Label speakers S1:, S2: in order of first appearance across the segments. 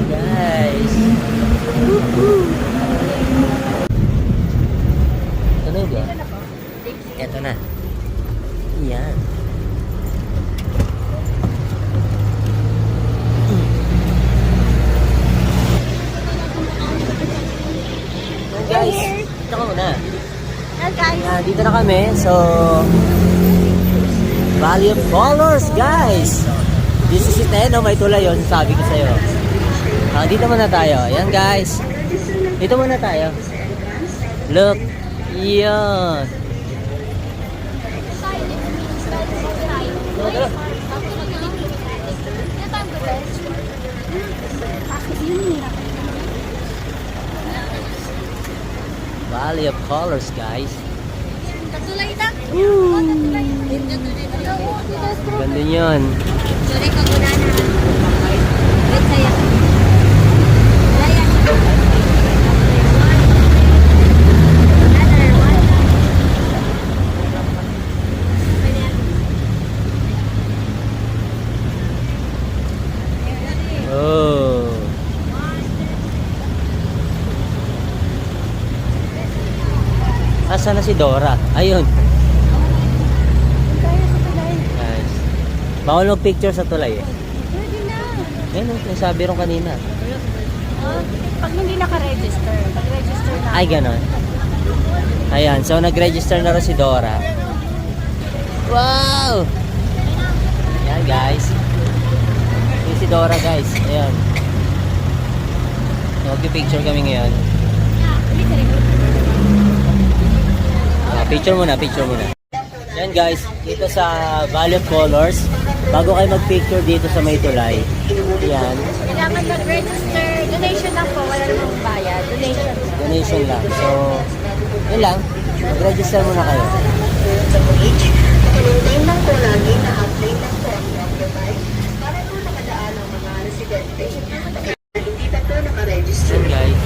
S1: Guys. Ito na yun, di ba? Ito na. Yan. Guys, ito ka muna. Dito na kami. So, Valley of Colors, guys. This is it, no? May tulay yun. Sabi ko sa'yo. Dito muna tayo. Ayan, guys. Dito muna tayo. Look. Yan. Valley of Colors, guys.
S2: Katulay na.
S1: Ganda yun.
S2: Sorry ka muna na. Wait saya.
S1: Oh. Asa na si Dora? Ayun. Guys. Bawal mag-picture sa tulay eh.
S2: Pwede na.
S1: Ayun, sabi rin kanina.
S2: Pag hindi naka-register, pag-register na.
S1: Ay, ganon. Ayan, so nag-register na rin si Dora. Wow! Ayan, guys. Yung si Dora, guys. Ayan. So, mag-picture kami ngayon. Picture muna, picture muna. Yan guys, dito sa Valley of Colors, bago kayo mag-picture dito sa may tulay. Yan.
S2: Kailangan mag-register. Donation lang po, wala namang bayad. Donation.
S1: Donation lang. So, yun lang. Mag-register muna kayo.
S3: Sa bridge, pinuntayin lang po lagi na update lang po ang inyong device para po nakadaan ang mga residente. Hindi pa po nakaregister.
S1: Yan guys.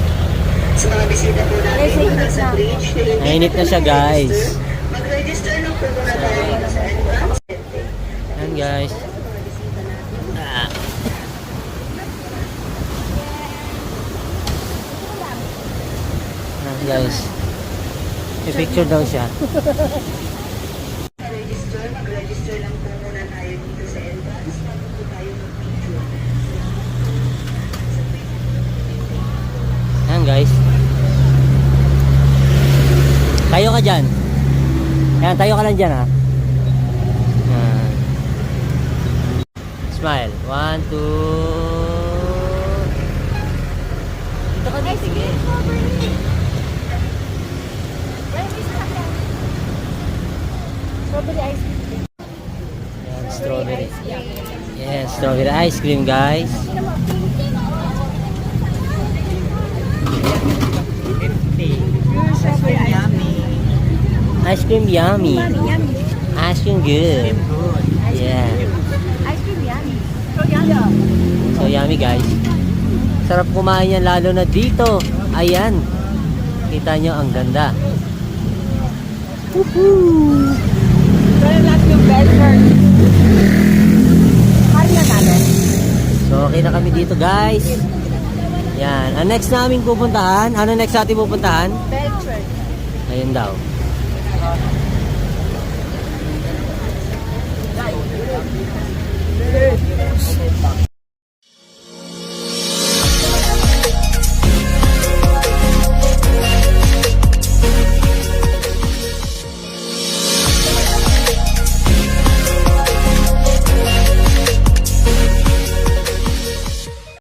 S3: Sa mga bisita po natin na nasa bridge,
S1: Mainit na siya guys.
S3: mag-register lang po muna tayo dito sa entrance.
S1: Yan guys. Ah. Yan guys. I-picture daw siya.
S3: Mag-register lang po muna tayo dito sa entrance bago po tayo mag-picture.
S1: Yan guys. Tayo ka dyan. Yan, tayo ka lang dyan ha. Yan. Smile. 1, 2. Dito ka din, sige.
S2: Strawberry ice cream.
S1: Yan, strawberry. Yes, strawberry ice cream guys. Ice cream yummy. Ice cream good. Yeah.
S2: Ice cream yummy. So yummy.
S1: So yummy guys. Sarap kumain yan lalo na dito. Ayan. Kita nyo ang ganda. Woohoo!
S2: Kaya lahat yung Belfort. Hari na natin.
S1: So okay na kami dito guys. Yan. Ang next namin pupuntahan. Ano next natin pupuntahan?
S2: Belfort.
S1: Ayun daw.